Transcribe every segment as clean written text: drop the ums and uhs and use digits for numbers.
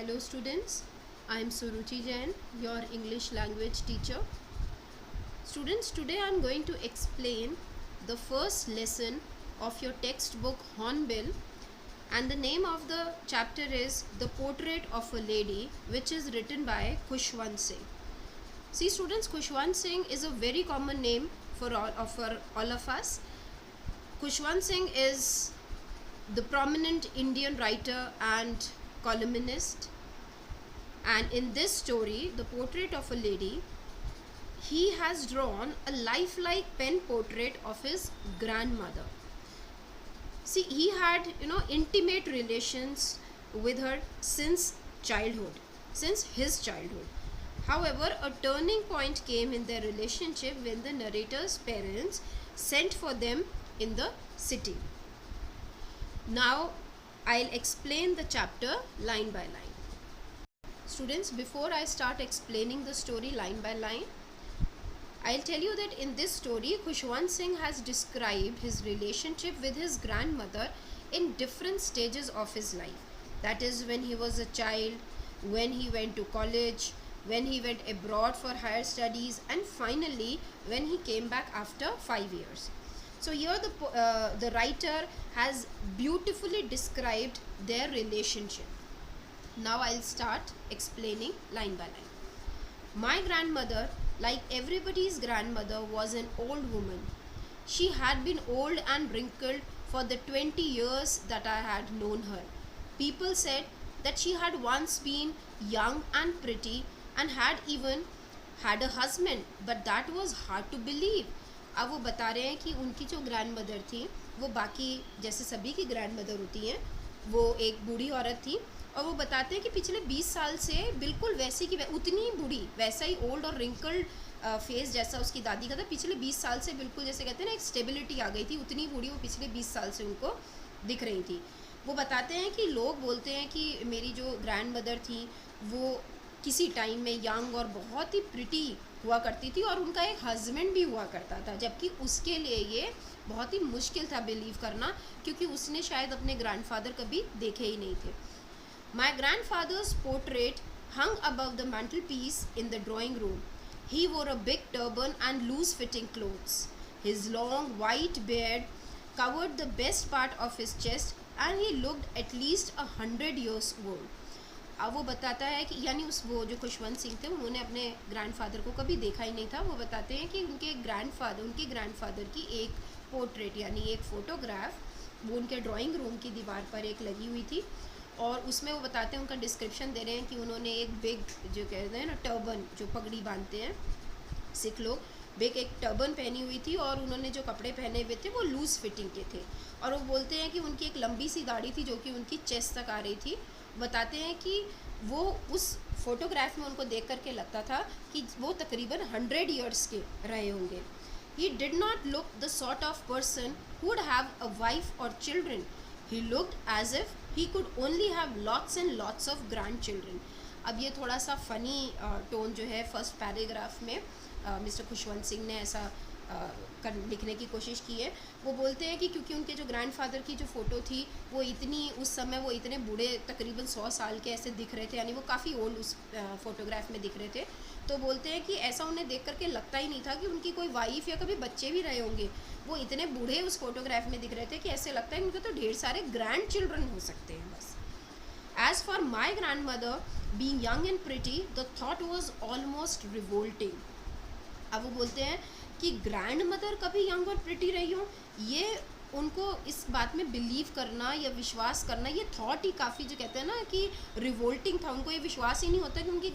Hello students, I am Suruchi Jain, your English language teacher. Students, today I am going to explain the first lesson of your textbook Hornbill, and the name of the chapter is The Portrait of a Lady, which is written by Khushwant Singh. See students, Khushwant Singh is a very common name for all of us. Khushwant Singh is the prominent Indian writer and columnist, and in this story, The Portrait of a Lady, he has drawn a lifelike pen portrait of his grandmother. See, he had intimate relations with her since his childhood. However, a turning point came in their relationship when the narrator's parents sent for them in the city. Now I'll explain the chapter line by line. Students, before I start explaining the story line by line, I'll tell you that in this story, Khushwant Singh has described his relationship with his grandmother in different stages of his life. That is, when he was a child, when he went to college, when he went abroad for higher studies, and finally when he came back after 5 years. So here the writer has beautifully described their relationship. Now I'll start explaining line by line. My grandmother, like everybody's grandmother, was an old woman. She had been old and wrinkled for the 20 years that I had known her. People said that she had once been young and pretty and had even had a husband, but that was hard to believe. अब वो बता रहे हैं कि उनकी जो grand mother थी वो बाकी जैसे सभी की ग्रैंड मदर होती हैं, वो एक बूढ़ी औरत थी, और वो बताते हैं कि पिछले 20 साल से बिल्कुल वैसी की उतनी ही बूढ़ी, वैसा ही ओल्ड और रिंकल्ड फेस जैसा उसकी दादी का था. पिछले 20 साल से बिल्कुल जैसे कहते हैं ना, एक स्टेबिलिटी आ गई थी, उतनी बूढ़ी वो पिछले 20 साल से उनको दिख रही थी. वो बताते हैं कि लोग बोलते हैं कि मेरी जो ग्रैंड मदर थी वो किसी टाइम में यंग और बहुत ही प्रिटी हुआ करती थी और उनका एक हस्बैंड भी हुआ करता था, जबकि उसके लिए ये बहुत ही मुश्किल था बिलीव करना, क्योंकि उसने शायद अपने ग्रैंडफादर कभी देखे ही नहीं थे. माई grandfather's portrait hung above the mantelpiece in the drawing room. He wore a big turban and loose-fitting clothes. His long white beard covered the best part of his chest and he looked at least 100 years old. अब वो बताता है कि यानी वो जो खुशवंत सिंह थे उन्होंने अपने ग्रैंडफादर को कभी देखा ही नहीं था. वो बताते हैं कि उनके ग्रैंडफादर की एक पोर्ट्रेट यानी एक फ़ोटोग्राफ वो उनके ड्राइंग रूम की दीवार पर एक लगी हुई थी, और उसमें वो बताते हैं, उनका डिस्क्रिप्शन दे रहे हैं कि उन्होंने एक बिग जो कहते हैं ना टर्बन, जो पगड़ी बांधते हैं सिख लोग, बिग एक टर्बन पहनी हुई थी, और उन्होंने जो कपड़े पहने हुए थे वो लूज़ फिटिंग के थे, और वो बोलते हैं कि उनकी एक लंबी सी दाढ़ी थी जो कि उनकी चेस्ट तक आ रही थी. बताते हैं कि वो उस फोटोग्राफ में उनको देख करके लगता था कि वो तकरीबन 100 ईयर्स के रहे होंगे. He did not look the sort of person who would have a wife or children. He looked as if he could only have lots and lots of grandchildren. अब ये थोड़ा सा फ़नी टोन जो है first paragraph में mister Khushwant Singh ने ऐसा लिखने की कोशिश की है. वो बोलते हैं कि क्योंकि उनके जो ग्रैंडफादर की जो फ़ोटो थी वो इतनी, उस समय वो इतने बूढ़े, तकरीबन 100 साल के ऐसे दिख रहे थे, यानी वो काफ़ी ओल्ड उस फ़ोटोग्राफ में दिख रहे थे. तो बोलते हैं कि ऐसा उन्हें देख करके लगता ही नहीं था कि उनकी कोई वाइफ या कभी बच्चे भी रहे होंगे. वो इतने बूढ़े उस फोटोग्राफ में दिख रहे थे कि ऐसे लगता है कि उनके तो ढेर सारे ग्रैंड चिल्ड्रन हो सकते हैं बस. As for my grandmother being young and pretty, the thought was almost revolting. अब वो बोलते हैं कि ग्रैंड मदर कभी यंग और प्रिटी रही हो, ये उनको इस बात में बिलीव करना या विश्वास करना, ये थॉट ही काफ़ी जो कहते हैं ना कि रिवोल्टिंग था. उनको ये विश्वास ही नहीं होता कि उनकी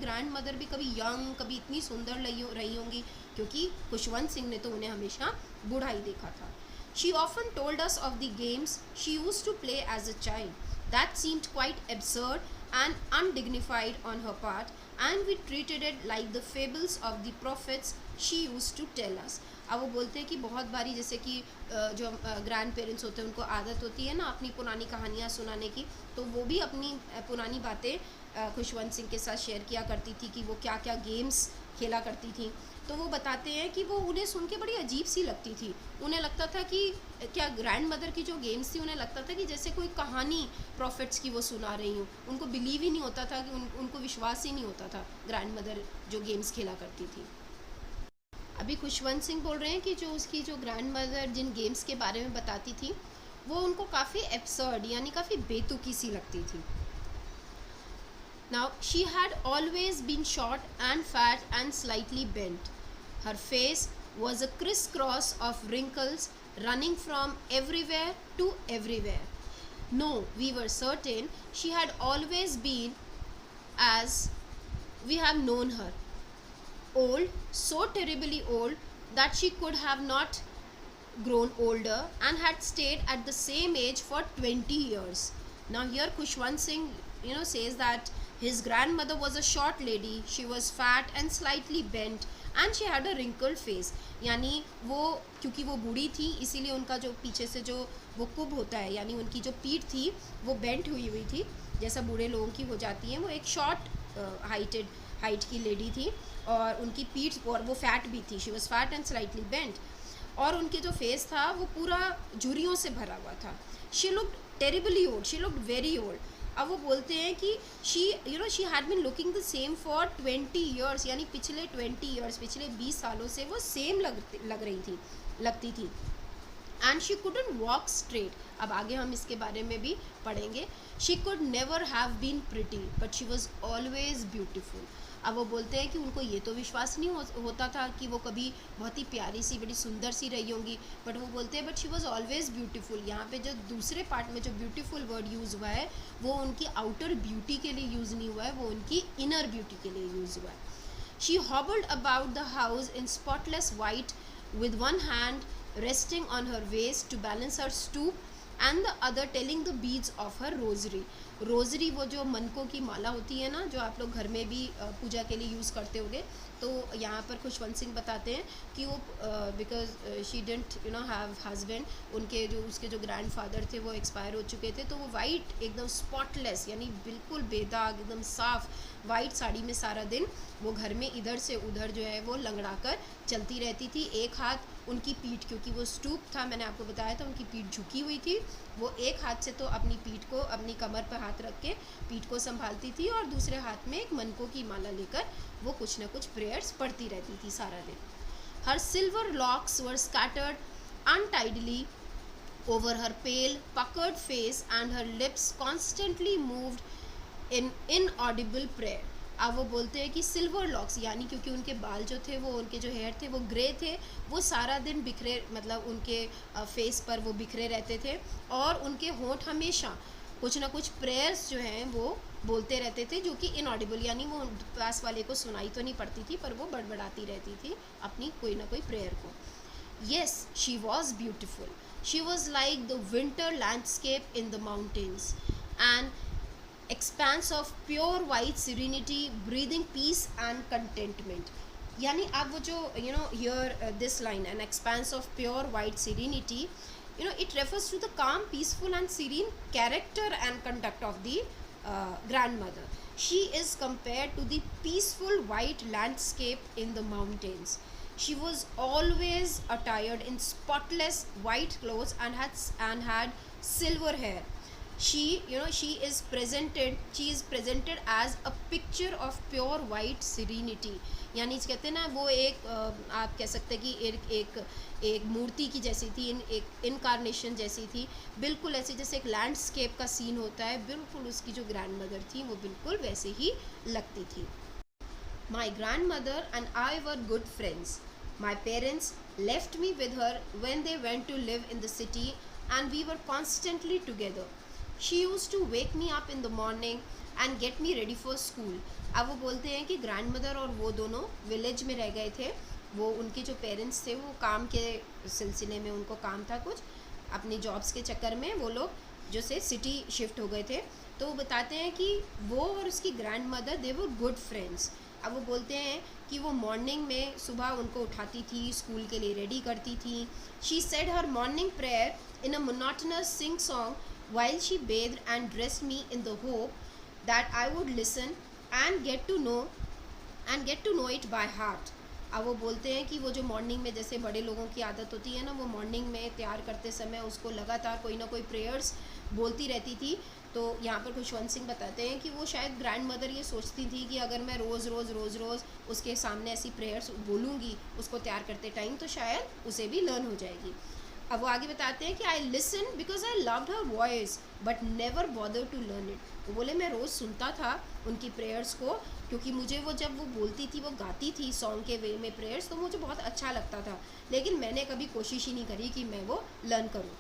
ग्रैंड मदर भी कभी यंग, कभी इतनी सुंदर रही होंगी, क्योंकि खुशवंत सिंह ने तो उन्हें हमेशा बूढ़ा ही देखा था. She often told us of the games she used to play as a child. That seemed quite absurd and undignified on her part, and we treated it like the fables of the prophets she used to tell us. अब वो बोलते हैं कि बहुत बारी जैसे कि जो ग्रैंड पेरेंट्स होते हैं उनको आदत होती है ना अपनी पुरानी कहानियाँ सुनाने की, तो वो भी अपनी पुरानी बातें खुशवंत सिंह के साथ शेयर किया करती थी कि वो क्या क्या गेम्स खेला करती थी। तो वो बताते हैं कि वो उन्हें सुन के बड़ी अजीब सी लगती थी। उन्हें लगता था कि क्या ग्रैंड मदर की जो गेम्स थी, उन्हें लगता था कि जैसे कोई कहानी प्रॉफिट्स की वो सुना रही हूँ। उनको बिलीव ही नहीं होता था कि उनको विश्वास ही नहीं होता था ग्रैंड मदर जो गेम्स खेला करती थी। अभी खुशवंत सिंह बोल रहे हैं कि जो उसकी जो ग्रैंड मदर जिन गेम्स के बारे में बताती थी, वो उनको काफ़ी एब्सर्ड यानी काफ़ी बेतुकी सी लगती थी। Now, she had always been short and fat and slightly bent. Her face was a crisscross of wrinkles running from everywhere to everywhere. No, we were certain she had always been as we have known her. Old, so terribly old that she could have not grown older and had stayed at the same age for 20 years. Now here Khushwant Singh says that his grandmother was a short lady, she was fat and slightly bent and she had a wrinkled face. यानी वो क्योंकि वो बूढ़ी थी इसीलिए उनका जो पीछे से जो वो कुब होता है यानी उनकी जो पीठ थी वो बेंट हुई हुई थी, जैसा बूढ़े लोगों की हो जाती है। वो एक शॉर्ट हाइट की लेडी थी और उनकी पीठ और वो फैट भी थी, she was fat and slightly bent. और उनके जो फेस था वो पूरा झुर्रियों से भरा हुआ था। She looked terribly old, she looked very old. अब वो बोलते हैं कि she had been looking the same for 20 years, यानी पिछले 20 ईयर्स, पिछले 20 सालों से वो सेम लगती थी। And she couldn't walk straight. अब आगे हम इसके बारे में भी पढ़ेंगे। She could never have been pretty but she was always beautiful. अब वो बोलते हैं कि उनको ये तो विश्वास नहीं होता था कि वो कभी बहुत ही प्यारी सी बड़ी सुंदर सी रही होंगी, बट वो बोलते हैं but she was always beautiful. यहाँ पे जो दूसरे पार्ट में जो ब्यूटीफुल वर्ड यूज़ हुआ है वो उनकी आउटर ब्यूटी के लिए यूज़ नहीं हुआ है, वो उनकी इनर ब्यूटी के लिए यूज़ हुआ है। She hobbled about the house in spotless white with one hand resting on her waist to balance her stoop and the other telling the beads of her rosary. Rosary वो जो मनकों की माला होती है ना, जो आप लोग घर में भी पूजा के लिए यूज़ करते होंगे। तो यहाँ पर खुशवंत सिंह बताते हैं कि वो because she didn't have husband, उसके जो ग्रैंडफादर थे वो एक्सपायर हो चुके थे, तो वो वाइट एकदम स्पॉटलेस यानी बिल्कुल बेदाग एकदम साफ वाइट साड़ी में सारा दिन वो घर में इधर से उधर जो है वो लंगड़ा कर चलती रहती थी। एक हाथ उनकी पीठ, क्योंकि वो स्टूप था, मैंने आपको बताया था उनकी पीठ झुकी हुई थी, वो एक हाथ से तो अपनी पीठ को अपनी कमर पर हाथ रख के पीठ को संभालती थी और दूसरे हाथ में एक मनकों की माला लेकर वो कुछ ना कुछ प्रेयर्स पढ़ती रहती थी सारा दिन। हर silver locks were scattered untidily over her pale puckered face and her lips constantly moved in inaudible prayer. अब वो बोलते हैं कि सिल्वर लॉक्स यानी क्योंकि उनके बाल जो थे वो उनके जो हेयर थे वो ग्रे थे, वो सारा दिन बिखरे मतलब उनके फेस पर वो बिखरे रहते थे और उनके होंठ हमेशा कुछ ना कुछ प्रेयर्स जो हैं वो बोलते रहते थे, जो कि इनऑडिबल यानी वो पास वाले को सुनाई तो नहीं पड़ती थी पर वो बड़बड़ाती रहती थी अपनी कोई ना कोई प्रेयर को। Yes, she was beautiful. She was like the winter landscape in the mountains, an expanse of pure white serenity, breathing peace and contentment. यानी आप वो जो here this line, an expanse of pure white serenity, it refers to the calm, peaceful and serene character and conduct of the grandmother. She is compared to the peaceful white landscape in the mountains. She was always attired in spotless white clothes and had silver hair. She is presented as a picture of pure white serenity. यानी कहते हैं ना वो एक आप कह सकते हैं कि एक मूर्ति की जैसी थी, एक इनकारनेशन जैसी थी, बिल्कुल ऐसे जैसे एक लैंडस्केप का सीन होता है, बिल्कुल उसकी जो ग्रैंड मदर थी वो बिल्कुल वैसे ही लगती थी। My grandmother and I were good friends. My parents left me with her when they went to live in the city and we were constantly together. She used to wake me up in the morning and get me ready for school. अब वो बोलते हैं कि grandmother और वो दोनों village में रह गए थे। वो उनके जो पेरेंट्स थे वो काम के सिलसिले में उनको काम था कुछ, अपनी जॉब्स के चक्कर में वो लोग जो से सिटी शिफ्ट हो गए थे। तो वो बताते हैं कि वो और उसकी grandmother they were good friends. अब वो बोलते हैं कि वो मॉर्निंग में सुबह उनको उठाती थी, स्कूल के लिए रेडी करती थी। She said her morning prayer in a monotonous sing song while she bathed and dressed me in the hope that I would listen and get to know and get to know it by heart. अब वो बोलते हैं कि वो जो morning में जैसे बड़े लोगों की आदत होती है ना, वो मॉर्निंग में तैयार करते समय उसको लगातार कोई ना कोई प्रेयर्स बोलती रहती थी। तो यहाँ पर खुशवंत सिंह बताते हैं कि वो शायद ग्रैंड मदर ये सोचती थी कि अगर मैं रोज़ रोज़ रोज़ रोज़ उसके सामने ऐसी प्रेयर्स बोलूँगी उसको तैयार करते टाइम, तो शायद उसे भी लर्न हो जाएगी। अब वो आगे बताते हैं कि I listen because I loved her voice but never bother to learn it. वो बोले मैं रोज़ सुनता था उनकी प्रेयर्स को, क्योंकि मुझे वो जब वो बोलती थी, वो गाती थी सॉन्ग के वे में प्रेयर्स, तो मुझे बहुत अच्छा लगता था, लेकिन मैंने कभी कोशिश ही नहीं करी कि मैं वो लर्न करूँ।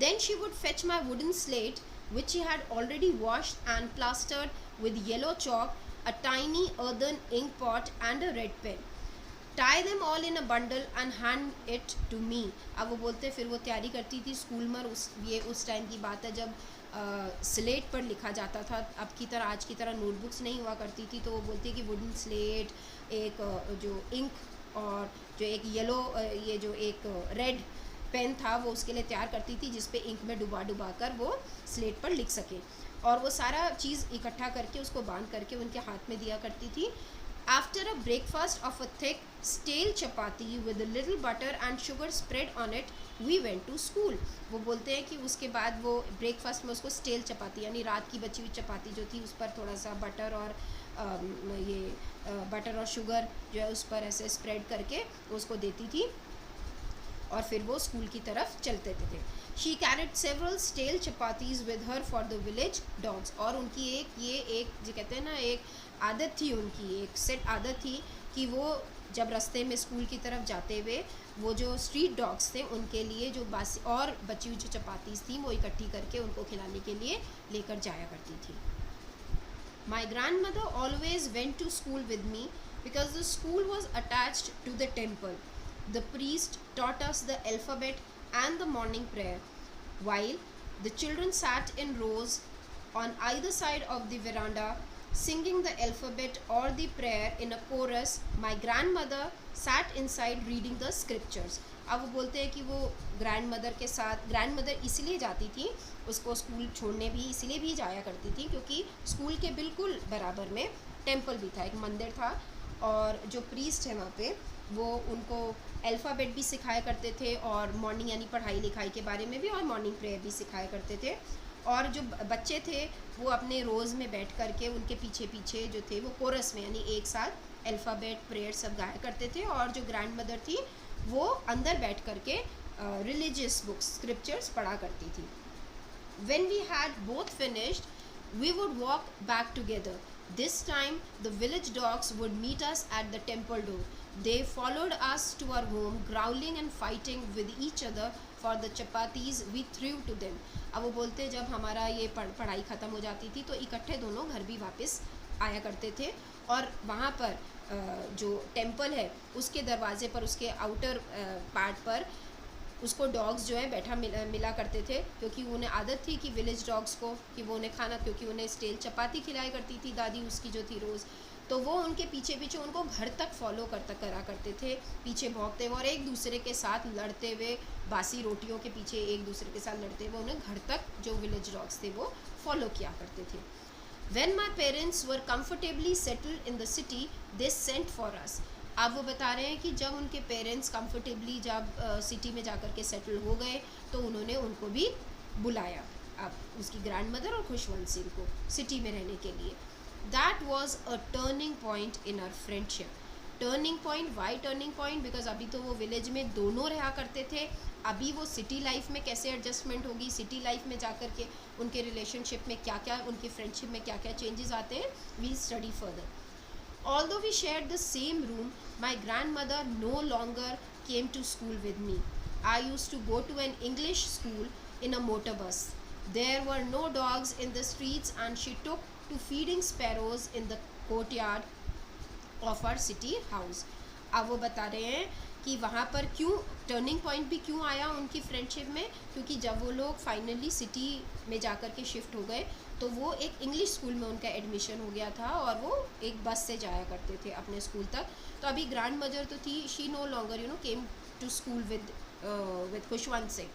Then she would fetch my wooden slate, which she had already washed and plastered with yellow chalk, a tiny earthen ink pot, and a red pen. Tie them all in a bundle and hand it to me. अब वो बोलते फिर वो तैयारी करती थी school में, उस टाइम की बात है जब स्लेट पर लिखा जाता था। अब की तरह आज की तरह नोटबुक्स नहीं हुआ करती थी, तो वो बोलती है कि वुडन स्लेट, एक जो इंक और जो एक येलो, ये जो एक रेड पेन था वो उसके लिए तैयार करती थी, जिस पे इंक में डुबा डुबा कर वो स्लेट पर लिख सके। और वो सारा चीज़ इकट्ठा करके उसको बांध करके उनके हाथ में दिया करती थी। After a breakfast of a thick stale chapati with little butter and sugar spread on it we went to school. वो बोलते हैं कि उसके बाद वो ब्रेकफास्ट में उसको स्टेल चपाती, यानी रात की बची हुई चपाती जो थी, उस पर थोड़ा सा बटर और बटर और शुगर जो है उस पर ऐसे स्प्रेड करके उसको देती थी, और फिर वो स्कूल की तरफ चलते थे। She carried several stale chapatis with her for the village dogs. और उनकी एक जो कहते हैं ना, एक आदत थी, उनकी एक सेट आदत थी कि वो जब रास्ते में स्कूल की तरफ जाते हुए वो जो स्ट्रीट डॉग्स थे उनके लिए जो बासी और बची हुई जो चपातीज थी वो इकट्ठी करके उनको खिलाने के लिए लेकर जाया करती थी। My grandmother always went to school with me because the school was attached to the temple. The priest taught us the alphabet and the morning prayer, while the children sat in rows on either side of the veranda, singing the alphabet or the prayer in a chorus. My grandmother sat inside reading the scriptures. अब वो बोलते हैं कि वो grand mother के साथ, grand mother इसलिए जाती थी उसको स्कूल छोड़ने, भी इसलिए भी जाया करती थी क्योंकि स्कूल के बिल्कुल बराबर में टेम्पल भी था, एक मंदिर था, और जो प्रीस्ट है वहाँ पे वो उनको अल्फ़ाबेट भी सिखाया करते थे, और मॉर्निंग यानी पढ़ाई लिखाई के बारे में भी, और मॉर्निंग प्रेयर भी सिखाया करते थे। और जो बच्चे थे वो अपने रोज़ में बैठ करके उनके पीछे पीछे जो थे वो कोरस में यानी एक साथ अल्फ़ाबेट प्रेयर सब गाया करते थे, और जो ग्रैंड मदर थी वो अंदर बैठ करके रिलीजियस बुक्स स्क्रिप्चर्स पढ़ा करती थी। When we had both finished, we would walk back together. This time, the village dogs would meet us at the temple door. They followed us to our home, growling and fighting with each other for the chapatis we threw to them. अब वो बोलते जब हमारा ये पढ़ाई ख़त्म हो जाती थी तो इकट्ठे दोनों घर भी वापस आया करते थे, और वहाँ पर जो टेम्पल है उसके दरवाजे पर, उसके आउटर पार्ट पर उसको डॉग्स जो है बैठा मिला करते थे, क्योंकि उन्हें आदत थी कि विलेज डॉग्स को कि वो उन्हें खाना, क्योंकि उन्हें स्टेल चपाती खिलाया करती थी दादी उसकी जो थी रोज़, तो वो उनके पीछे पीछे उनको घर तक फॉलो करा करते थे, पीछे भौंकते हुए और एक दूसरे के साथ लड़ते हुए, बासी रोटियों के पीछे एक दूसरे के साथ लड़ते हुए उन्हें घर तक जो विलेज डॉग्स थे वो फॉलो किया करते थे। When my parents were comfortably settled in the city, they sent for us. अब वो बता रहे हैं कि जब उनके पेरेंट्स कंफर्टेबली जब सिटी में जाकर के सेटल हो गए तो उन्होंने उनको भी बुलाया, अब उसकी ग्रैंड मदर और खुशवंत सिंह को सिटी में रहने के लिए। That was a turning point in our friendship. Turning point, why turning point? Because अभी तो वो विलेज में दोनों रहा करते थे, अभी वो सिटी लाइफ में कैसे एडजस्टमेंट होगी, सिटी लाइफ में जाकर के उनके रिलेशनशिप में क्या क्या, उनकी फ्रेंडशिप में क्या क्या चेंजेस आते हैं, we study further. Although we shared the same room, my grandmother no longer came to school with me. I used to go to an English school in a motor bus. There were no dogs in the streets and she took to feeding sparrows in the courtyard of our city house. अब वो बता रहे हैं कि वहाँ पर क्यों turning point भी क्यों आया उनकी फ्रेंडशिप में, क्योंकि जब वो लोग फाइनली सिटी में जाकर के शिफ्ट हो गए तो वो एक इंग्लिश स्कूल में उनका एडमिशन हो गया था, और वो एक बस से जाया करते थे अपने स्कूल तक। तो अभी ग्रैंड मदर तो थी, she no longer came to school with Khushwant Singh,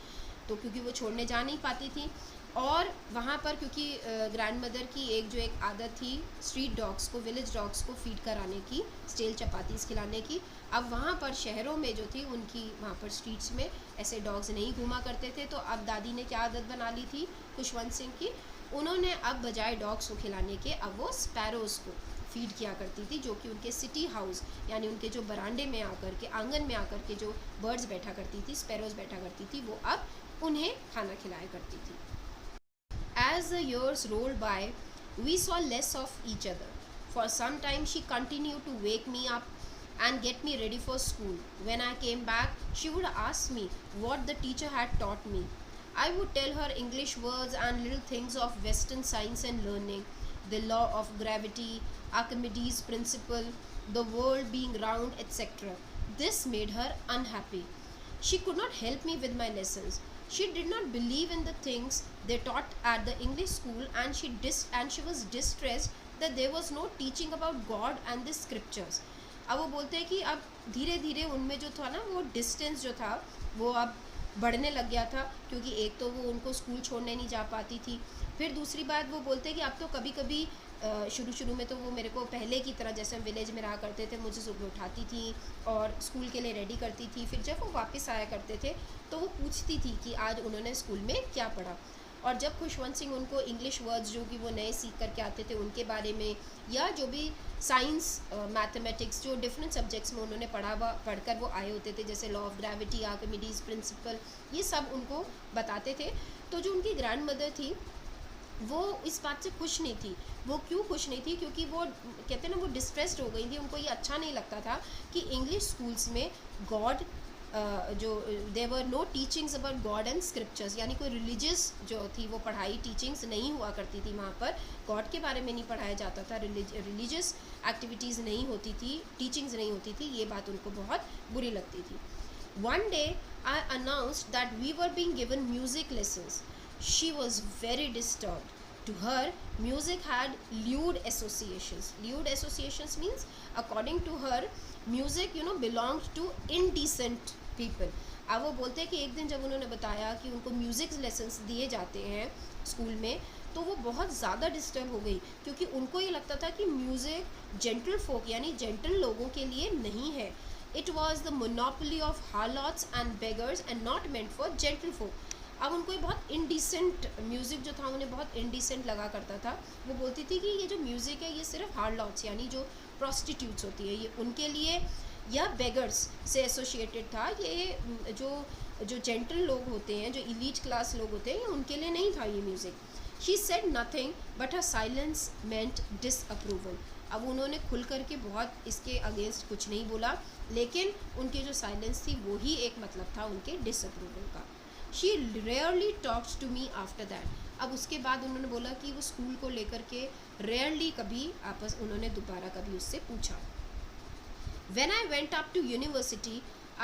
तो क्योंकि वो छोड़ने जा नहीं पाती थी। और वहाँ पर क्योंकि ग्रैंड मदर की एक आदत थी स्ट्रीट डॉग्स को, विलेज डॉग्स को फीड कराने की, स्टेल चपातीस खिलाने की। अब वहाँ पर शहरों में जो थी उनकी वहाँ पर स्ट्रीट्स में ऐसे डॉग्स नहीं घूमा करते थे, तो अब दादी ने क्या आदत बना ली थी खुशवंत सिंह की, उन्होंने अब बजाय डॉग्स को खिलाने के अब वो स्पैरोज़ को फीड किया करती थी, जो कि उनके सिटी हाउस यानी उनके जो बरांडे में आकर के, आंगन में आकर के जो बर्ड्स बैठा करती थी, स्पैरोज़ बैठा करती थी, वो अब उन्हें खाना खिलाया करती थी। As the years rolled by, we saw less of each other. For some time, she continued to wake me up and get me ready for school. When I came back, she would ask me what the teacher had taught me. I would tell her English words and little things of Western science and learning, the law of gravity, Archimedes' principle, the world being round, etc. This made her unhappy. She could not help me with my lessons. She did not believe in the things they taught at the English school, and she was distressed that there was no teaching about God and the scriptures. अब वो बोलते हैं कि अब धीरे धीरे उनमें जो था ना वो डिस्टेंस जो था वो अब बढ़ने लग गया था, क्योंकि एक तो वो उनको स्कूल छोड़ने नहीं जा पाती थी, फिर दूसरी बात वो बोलते हैं कि अब तो कभी कभी शुरू में तो वो मेरे को पहले की तरह जैसे हम विलेज में रहा करते थे, मुझे सुबह उठाती थी और स्कूल के लिए रेडी करती थी, फिर जब वो वापस आया करते थे तो वो पूछती थी कि आज उन्होंने स्कूल में क्या पढ़ा। और जब खुशवंत सिंह उनको इंग्लिश वर्ड्स जो कि वो नए सीख करके आते थे उनके बारे में, या जो भी साइंस मैथमेटिक्स जो डिफरेंट सब्जेक्ट्स में उन्होंने पढ़कर वो आए होते थे, जैसे law of gravity, Archimedes principal, ये सब उनको बताते थे। तो जो उनकी ग्रैंड मदर थी वो इस बात से खुश नहीं थी। वो क्यों खुश नहीं थी? क्योंकि वो कहते हैं ना वो डिस्ट्रेस्ड हो गई थी, उनको ये अच्छा नहीं लगता था कि इंग्लिश स्कूल्स में गॉड जो there were no teachings about God and scriptures, यानी कोई रिलीजियस जो थी वो पढ़ाई टीचिंग्स नहीं हुआ करती थी, वहाँ पर गॉड के बारे में नहीं पढ़ाया जाता था, रिलीजियस एक्टिविटीज़ नहीं होती थी, टीचिंग्स नहीं होती थी, ये बात उनको बहुत बुरी लगती थी। One day I announced that we were being given music lessons. She was very disturbed. To her, music had lewd associations. Lewd associations means, according to her, music belonged to indecent people. अब वो बोलते हैं कि एक दिन जब उन्होंने बताया कि उनको म्यूज़िक लेसन्स दिए जाते हैं स्कूल में, तो वो बहुत ज़्यादा डिस्टर्ब हो गई, क्योंकि उनको ये लगता था कि म्यूज़िक जेंटल फोक यानी जेंटल लोगों के लिए नहीं है. It was the monopoly of harlots and beggars and not meant for gentle folk. अब उनको ये बहुत इंडिसेंट म्यूज़िक जो था उन्हें बहुत इंडिसेंट लगा करता था. वो बोलती थी कि ये जो म्यूज़िक है ये सिर्फ हार्लॉट्स यानी जो प्रॉस्टिट्यूट्स होती है ये उनके लिए, या बेगर्स से एसोसिएटेड था. ये जो जेंटल लोग होते हैं, जो इलीट क्लास लोग होते हैं, ये उनके लिए नहीं था ये music. She said nothing but her silence meant disapproval. अब उन्होंने खुल करके बहुत इसके अगेंस्ट कुछ नहीं बोला, लेकिन उनकी जो साइलेंस थी वो ही एक मतलब था उनके डिसअप्रूवल का. She rarely talked to me after that. अब उसके बाद उन्होंने बोला कि वो स्कूल को लेकर के रेयरली कभी उन्होंने दोबारा कभी उससे पूछा. When I went up to university,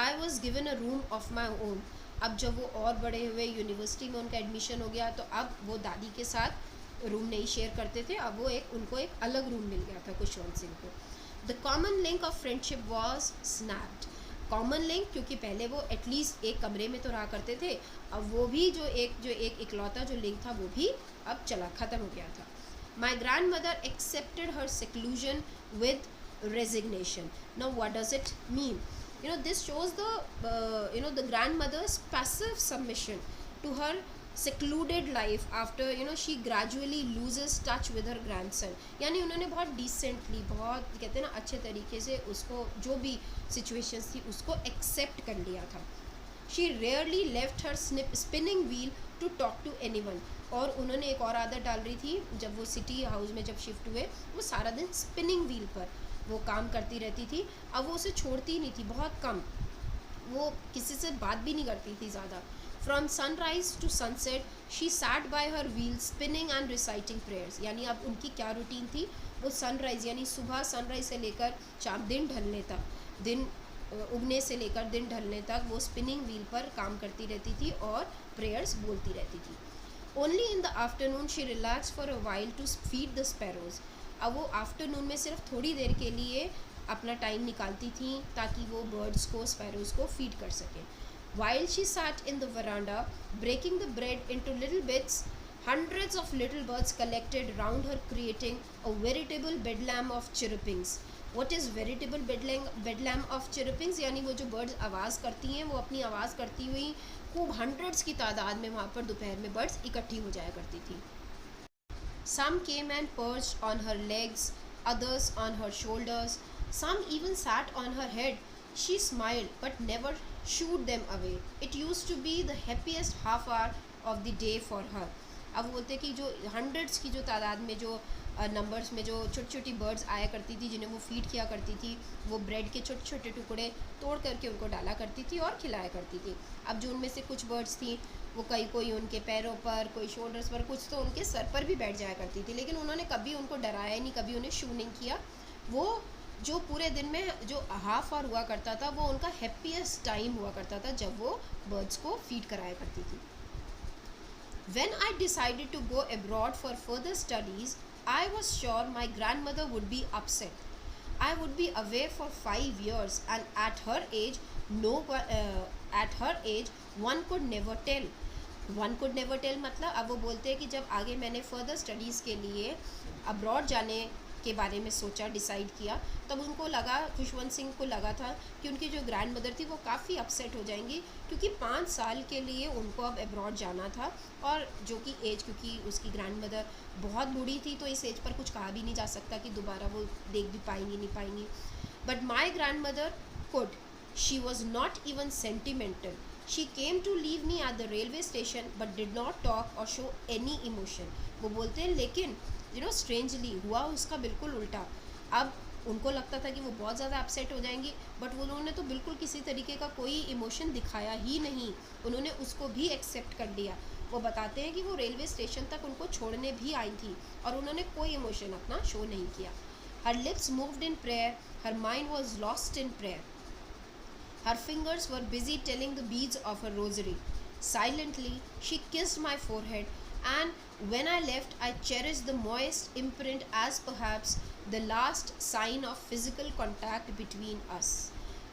I was given a room of my own. अब जब वो और बड़े हुए, यूनिवर्सिटी में उनका एडमिशन हो गया, तो अब वो दादी के साथ रूम नहीं शेयर करते थे, अब वो उनको एक अलग रूम मिल गया था खुशवंत सिंह को. The common link of friendship was snapped. Common link, क्योंकि पहले वो एटलीस्ट एक कमरे में तो रहा करते थे, अब वो भी जो एक इकलौता जो लिंक था वो भी अब ख़त्म हो गया था. My grandmother accepted her seclusion with resignation. Now what does it mean? This shows the grandmother's passive submission to her secluded life after she gradually loses touch with her grandson. यानी उन्होंने बहुत decently, बहुत कहते हैं ना अच्छे तरीके से उसको जो भी सिचुएशंस थी उसको एक्सेप्ट कर लिया था. She rarely left her spinning wheel to talk to anyone. और उन्होंने एक और आदत डाल रही थी, जब वो सिटी हाउस में जब शिफ्ट हुए, वो सारा दिन स्पिनिंग व्हील पर वो काम करती रहती थी. अब वो उसे छोड़ती ही नहीं थी, बहुत कम, वो किसी से बात भी नहीं करती थी ज़्यादा. From sunrise to sunset, she sat by her wheel spinning and reciting prayers. यानी अब उनकी क्या रूटीन थी, वो सनराइज़ यानी सुबह सनराइज से लेकर शाम दिन ढलने तक, दिन उगने से लेकर दिन ढलने तक वो स्पिनिंग व्हील पर काम करती रहती थी और प्रेयर्स बोलती रहती थी. Only in the afternoon she relaxed for a while to feed the sparrows. अब वो आफ्टरनून में सिर्फ थोड़ी देर के लिए अपना टाइम निकालती थी ताकि वो बर्ड्स को, स्पैरोज़ को फीड कर सकें. While she sat in the veranda, breaking the bread into little bits, Hundreds of little birds collected round her, creating a veritable bedlam of chirrupings. What is veritable bedlam of chirrupings? यानी वो जो birds आवाज़ करती हैं, वो अपनी आवाज़ करती हुई खूब hundreds की तादाद में वहाँ पर दोपहर में birds इकट्ठी हो जाया करती थी. Some came and perched on her legs, others on her shoulders. Some even sat on her head. She smiled but never shooed them away. It used to be the happiest half hour of the day for her. अब बोलते कि जो hundreds की जो तादाद में जो numbers में जो छोटी छोटी बर्ड्स आया करती थी, जिन्हें वो फीड किया करती थी, वो ब्रेड के छोटे छोटे टुकड़े तोड़ करके उनको डाला करती थी और खिलाया करती थी. अब जो उनमें से कुछ बर्ड्स थी वो कोई उनके पैरों पर, कोई शोल्डर्स पर, कुछ तो उनके सर पर भी बैठ जाया करती थी, लेकिन उन्होंने कभी उनको डराया नहीं, कभी उन्हें शू नहीं किया. वो जो पूरे दिन में जो हाफ आवर हुआ करता था वो उनका हैप्पीएस्ट टाइम हुआ करता था जब वो बर्ड्स को फीड कराया करती थी. When I decided to go abroad for further studies, I was sure my grandmother would be upset. I would be away for 5 years, and at her age, one could never tell. One could never tell मतलब अब वो बोलते हैं कि जब आगे मैंने further studies के लिए अब्रॉड जाने के बारे में सोचा, डिसाइड किया, तब उनको लगा, खुशवंत सिंह को लगा था कि उनकी जो ग्रैंड मदर थी वो काफ़ी अपसेट हो जाएंगी, क्योंकि 5 साल के लिए उनको अब अब्रॉड जाना था, और जो कि एज, क्योंकि उसकी ग्रैंड मदर बहुत बूढ़ी थी तो इस एज पर कुछ कहा भी नहीं जा सकता कि दोबारा वो देख भी पाएंगी नहीं पाएंगी. But my grand mother could. She was not even sentimental. She came to leave me at the railway station but did not talk or show any emotion. वो बोलते हैं लेकिन स्ट्रेंजली हुआ उसका बिल्कुल उल्टा. अब उनको लगता था कि वो बहुत ज़्यादा अपसेट हो जाएंगी, बट उन्होंने तो बिल्कुल किसी तरीके का कोई इमोशन दिखाया ही नहीं. उन्होंने उसको भी एक्सेप्ट कर लिया. वो बताते हैं कि वो रेलवे स्टेशन तक उनको छोड़ने भी आई थी और उन्होंने कोई इमोशन अपना शो नहीं किया. हर lips moved in prayer, her mind was lost in prayer. Her fingers were busy telling the beads of her rosary. Silently, she kissed my forehead, and when I left, I cherished the moist imprint as perhaps the last sign of physical contact between us.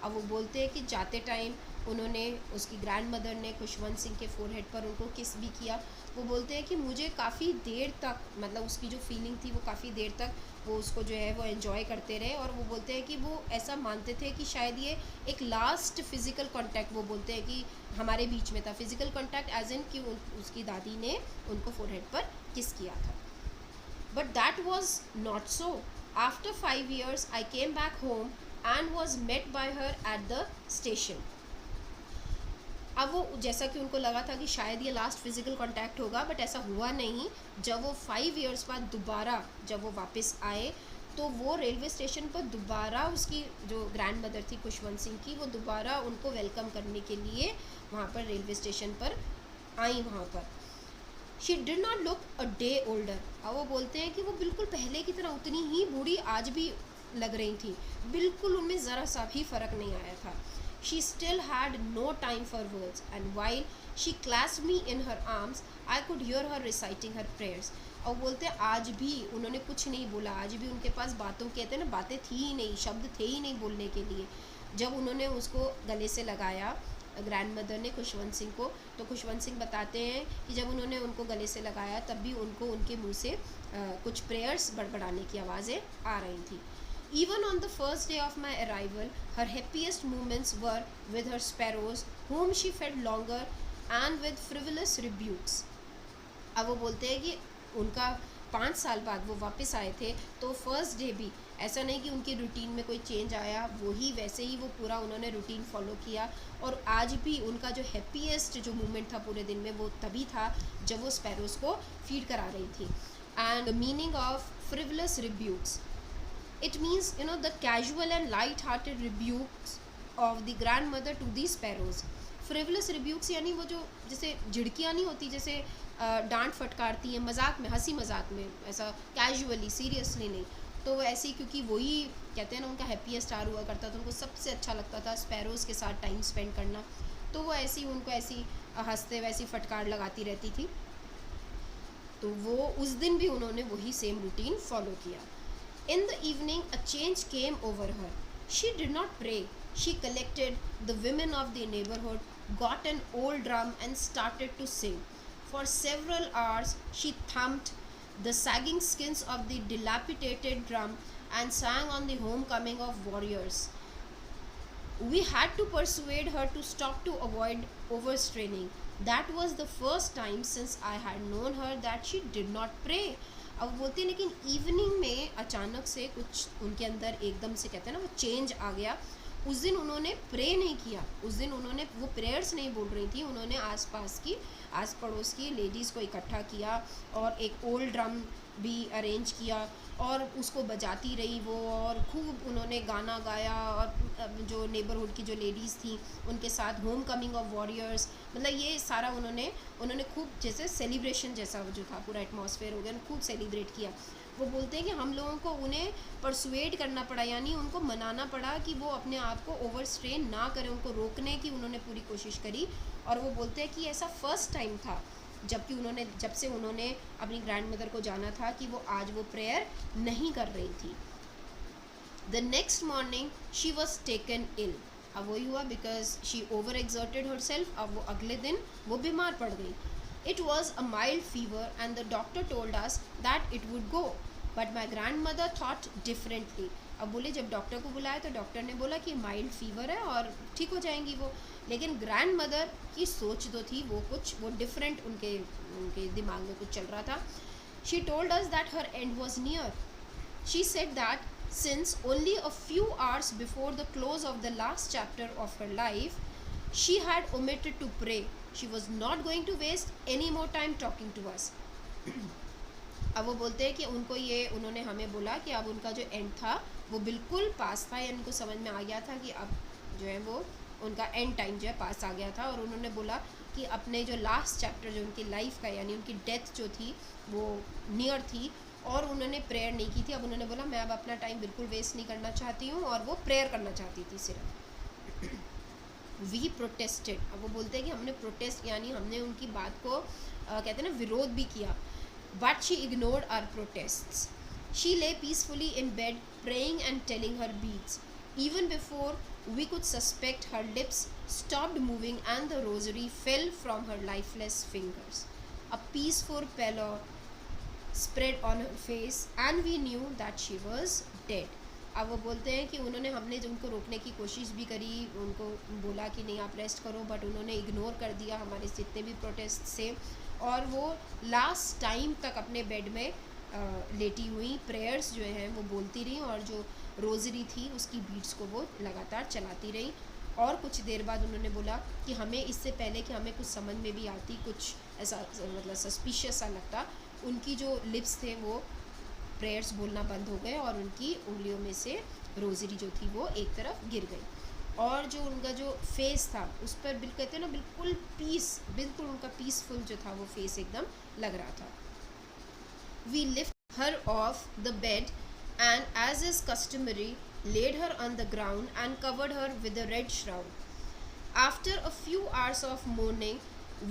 अब वो बोलते हैं कि जाते time उन्होंने, उसकी grand mother ने खुशवंत सिंह के फोरहेड पर उनको किस भी किया. वो बोलते हैं कि मुझे काफ़ी देर तक, मतलब उसकी जो फीलिंग थी वो काफ़ी देर तक वो उसको जो है वो एंजॉय करते रहे, और वो बोलते हैं कि वो ऐसा मानते थे कि शायद ये एक लास्ट फिज़िकल कांटेक्ट, वो बोलते हैं कि हमारे बीच में था. फिज़िकल कांटेक्ट एज इन कि उसकी दादी ने उनको फोरहेड पर किस किया था. But that was not so. After 5 years I came back home and was met by her at the station. अब वो, जैसा कि उनको लगा था कि शायद ये लास्ट फिज़िकल कांटेक्ट होगा, बट ऐसा हुआ नहीं. जब वो 5 years बाद दोबारा जब वो वापस आए तो वो रेलवे स्टेशन पर दोबारा उसकी जो ग्रैंड मदर थी खुशवंत सिंह की, वो दोबारा उनको वेलकम करने के लिए वहाँ पर रेलवे स्टेशन पर आई. वहाँ पर she did not look a day older. अब वो बोलते हैं कि वो बिल्कुल पहले की तरह उतनी ही बूढ़ी आज भी लग रही थी, बिल्कुल उनमें ज़रा सा भी फ़र्क नहीं आया था. She still had no time for words, and while she clasped me in her arms I could hear her reciting her prayers. और बोलते हैं आज भी उन्होंने कुछ नहीं बोला, आज भी उनके पास बातों, कहते हैं ना, बातें थी ही नहीं, शब्द थे ही नहीं बोलने के लिए. जब उन्होंने उसको गले से लगाया ग्रैंड मदर ने खुशवंत सिंह को, तो खुशवंत सिंह बताते हैं कि जब उन्होंने उनको गले से लगाया तब भी उनको उनके मुंह से कुछ प्रेयर्स बड़बड़ाने की आवाज़ें आ रही थी. Even on the first day of my arrival, her happiest moments were with her sparrows, whom she fed longer, and with frivolous rebukes. अब वो बोलते हैं कि उनका 5 साल बाद वो वापस आए थे, तो फर्स्ट डे भी ऐसा नहीं कि उनकी रूटीन में कोई चेंज आया, वही वैसे ही वो पूरा उन्होंने रूटीन फॉलो किया. और आज भी उनका जो हैप्पीएस्ट जो मोमेंट था पूरे दिन में वो तभी था जब वो स्पैरोज को फीड करा रही थी. And the meaning of frivolous रिब्यूक्स, it means the casual and light-hearted rebukes of the grandmother to the sparrows. frivolous rebukes यानी वो जो जैसे झिड़कियाँ नहीं होती, जैसे डांट फटकारती हैं मजाक में, हंसी मजाक में, ऐसा कैजुअली सीरियसली नहीं. तो वो ऐसी, क्योंकि वही कहते हैं ना उनका हैप्पीएस्ट आवर हुआ करता था, उनको सबसे अच्छा लगता था स्पैरोज़ के साथ टाइम स्पेंड करना, तो वो ऐसी उनको ऐसी हंसते वैसी फटकार लगाती रहती थी. तो वो उस दिन भी उन्होंने वही सेम रूटीन फॉलो किया. In the evening, a change came over her. She did not pray. She collected the women of the neighborhood, got an old drum and started to sing. For several hours she thumped the sagging skins of the dilapidated drum and sang on the homecoming of warriors. We had to persuade her to stop to avoid overstraining. That was the first time since I had known her that she did not pray. अब बोलती है लेकिन evening में अचानक से कुछ उनके अंदर एकदम से कहते हैं ना वो चेंज आ गया. उस दिन उन्होंने प्रे नहीं किया, उस दिन उन्होंने वो प्रेयर्स नहीं बोल रही थी, उन्होंने आसपास की आस पड़ोस की लेडीज़ को इकट्ठा किया और एक ओल्ड ड्रम भी अरेंज किया और उसको बजाती रही वो, और खूब उन्होंने गाना गाया और जो नेबरहुड की जो लेडीज़ थी उनके साथ होम कमिंग ऑफ वॉरियर्स, मतलब ये सारा उन्होंने खूब जैसे सेलिब्रेशन जैसा जो था पूरा एटमॉस्फेयर हो गया, खूब सेलिब्रेट किया. वो बोलते हैं कि हम लोगों को उन्हें परसुएड करना पड़ा, यानी उनको मनाना पड़ा कि वो अपने आप को ओवर स्ट्रेन ना करें, उनको रोकने की उन्होंने पूरी कोशिश करी. और वो बोलते हैं कि ऐसा फर्स्ट टाइम था जब से उन्होंने अपनी ग्रैंड मदर को जाना था कि वो आज वो प्रेयर नहीं कर रही थी. The next morning she was taken ill. अब वही हुआ because she overexerted herself. अब वो अगले दिन वो बीमार पड़ गई. It was a mild fever and the doctor told us that it would go, but my grandmother thought differently. अब बोले जब डॉक्टर को बुलाया तो डॉक्टर ने बोला कि माइल्ड फीवर है और ठीक हो जाएंगी वो, लेकिन ग्रैंड मदर की सोच तो थी वो डिफरेंट उनके दिमाग में कुछ चल रहा था. She told us that her end was near. She said that since only a few hours before the close of the last chapter of her life she had omitted to pray, she was not going to waste any more time talking to us. अब वो बोलते हैं कि उन्होंने हमें बोला कि अब उनका जो एंड था वो बिल्कुल पास था, या उनको समझ में आ गया था कि अब जो है वो उनका एंड टाइम जो है पास आ गया था. और उन्होंने बोला कि अपने जो लास्ट चैप्टर जो उनकी लाइफ का यानी उनकी डेथ जो थी वो नियर थी और उन्होंने प्रेयर नहीं की थी. अब उन्होंने बोला मैं अब अपना टाइम बिल्कुल वेस्ट नहीं करना चाहती हूँ, और वो प्रेयर करना चाहती थी सिर्फ. We protested. अब वो बोलते हैं कि हमने प्रोटेस्ट यानी हमने उनकी बात को कहते हैं ना विरोध भी किया. But she ignored our protests. She lay peacefully in bed praying and telling her beads. Even before we could suspect her lips stopped moving and the rosary fell from her lifeless fingers. A peaceful pallor spread on her face and we knew that she was dead. अब वो बोलते हैं कि हमने जो उनको रोकने की कोशिश भी करी, उनको बोला कि नहीं आप रेस्ट करो, बट उन्होंने इग्नोर कर दिया हमारे जितने भी प्रोटेस्ट से, और वो लास्ट टाइम तक अपने बेड में लेटी हुई प्रेयर्स जो हैं वो बोलती रही, और जो रोज़री थी उसकी बीट्स को वो लगातार चलाती रही. और कुछ देर बाद उन्होंने बोला कि हमें इससे पहले कि हमें कुछ समझ में भी आती, कुछ ऐसा मतलब सस्पिशियस सा लगता, उनकी जो लिप्स थे वो प्रेयर्स बोलना बंद हो गए और उनकी उंगलियों में से रोज़री जो थी वो एक तरफ गिर गई, और जो उनका जो फेस था उस पर बिल्कुल कहते हैं ना बिल्कुल बिल्कुल उनका पीसफुल जो था वो फेस एकदम लग रहा था. We lift her off the bed and as is customary laid her on the ground and covered her with a red shroud. After a few hours of mourning,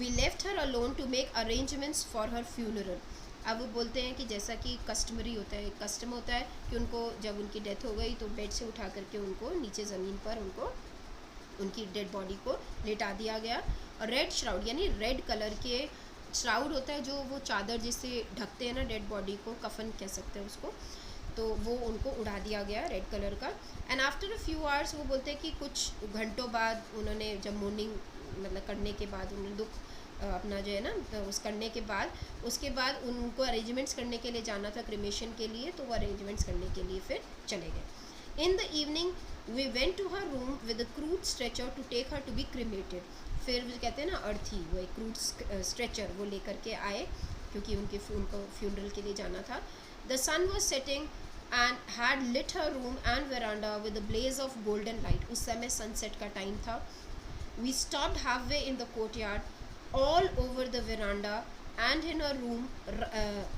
we left her alone to make arrangements for her funeral. अब वो बोलते हैं कि जैसा कि customary होता है, custom होता है कि उनको जब उनकी डेथ हो गई तो बेड से उठा करके उनको नीचे ज़मीन पर उनको उनकी डेड बॉडी को लेटा दिया गया. और रेड श्राउड यानी रेड कलर के श्राउड होता है जो वो चादर जिससे ढकते हैं ना डेड बॉडी को, कफन कह सकते हैं उसको, तो वो उनको उड़ा दिया गया रेड कलर का. And after a few hours वो बोलते हैं कि कुछ घंटों बाद उन्होंने जब मोर्निंग मतलब करने के बाद उन्होंने दुख अपना जो है ना तो उस करने के बाद उसके बाद उनको अरेंजमेंट्स करने के लिए जाना था क्रिमेशन के लिए, तो वो अरेंजमेंट्स करने के लिए फिर चले गए. In the evening we went to her room with a crude stretcher to take her to be cremated. फिर वो कहते हैं ना अर्थी वो एक क्रूड स्ट्रेचर वो लेकर के आए क्योंकि उनको फ्यूनरल के लिए जाना था. The sun was setting and had lit her room and veranda with a blaze of golden light. उस समय sunset का time था. We stopped halfway in the courtyard, all over the veranda and in her room,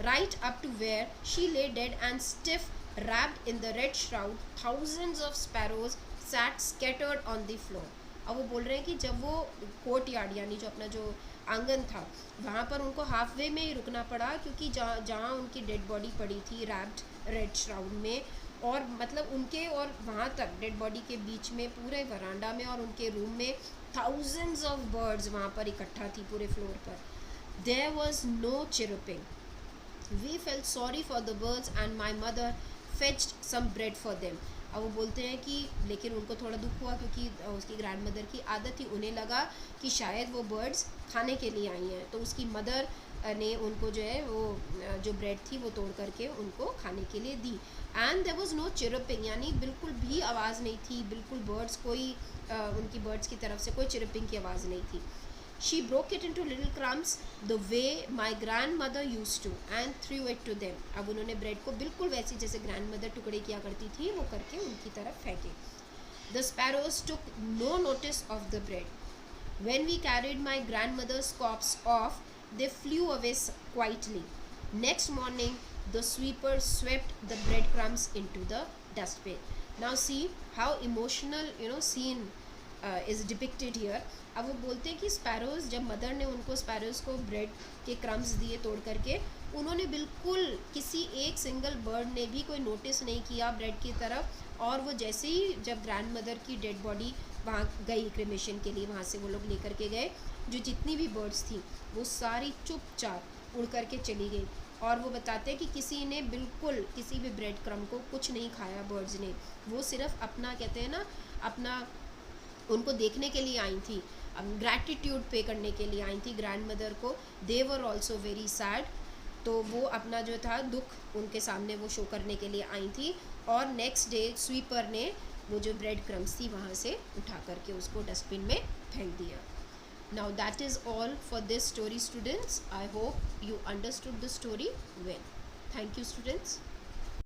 right up to where she lay dead and stiff, wrapped in the red shroud. Thousands of sparrows sat scattered on the floor. अब वो बोल रहे हैं कि जब वो court yard यानी जो अपना जो आंगन था वहाँ पर उनको हाफ वे में ही रुकना पड़ा क्योंकि जहाँ उनकी डेड बॉडी पड़ी थी रैप्ड रेड श्राउड में, और मतलब उनके और वहाँ तक डेड बॉडी के बीच में पूरे वरांडा में और उनके रूम में थाउजेंड्स ऑफ बर्ड्स वहाँ पर इकट्ठा थी पूरे फ्लोर पर. There was no chirruping. We felt sorry for the birds and my mother fetched some bread for them. अब वो बोलते हैं कि लेकिन उनको थोड़ा दुख हुआ क्योंकि उसकी ग्रैंड मदर की आदत थी, उन्हें लगा कि शायद वो बर्ड्स खाने के लिए आई हैं, तो उसकी मदर ने उनको जो है वो जो ब्रेड थी वो तोड़ करके उनको खाने के लिए दी. And there was no chirping, यानी बिल्कुल भी आवाज़ नहीं थी, बिल्कुल बर्ड्स कोई उनकी बर्ड्स की तरफ से कोई चिरपिंग की आवाज़ नहीं थी. She broke it into little crumbs the way my grandmother used to and threw it to them. अब उन्होंने ब्रेड को बिल्कुल वैसी जैसे ग्रैंडमदर टुकड़े किया करती थी वो करके उनकी तरफ फेंके. The sparrows took no notice of the bread. When we carried my grandmother's corpse off, they flew away quietly. Next morning, the sweeper swept the breadcrumbs into the dustbin. Now see how emotional scene is depicted here. अब वो बोलते हैं कि sparrows, जब mother ने उनको sparrows को bread के क्रम्स दिए तोड़ करके, उन्होंने बिल्कुल किसी एक सिंगल बर्ड ने भी कोई नोटिस नहीं किया ब्रेड की तरफ. और वो जैसे ही जब ग्रैंड मदर की डेड बॉडी वहाँ गई क्रेमेशन के लिए, वहाँ से वो लोग लेकर के गए, जो जितनी भी बर्ड्स थी वो सारी चुपचाप उड़ करके चली गई. और वो बताते हैं कि किसी ने बिल्कुल किसी भी ब्रेड क्रम को कुछ नहीं खाया बर्ड्स ने. वो सिर्फ अपना कहते हैं ना, अपना उनको देखने के लिए आई थी, ग्रैटिट्यूड पे करने के लिए आई थी ग्रैंड मदर को. दे वर ऑल्सो वेरी सैड. तो वो अपना जो था दुख उनके सामने वो शो करने के लिए आई थी. और नेक्स्ट डे स्वीपर ने वो जो ब्रेड क्रम्स थी वहाँ से उठा करके उसको डस्टबिन में फेंक दिया. Now that is all for this story students. I hope you understood the story well. Thank you students.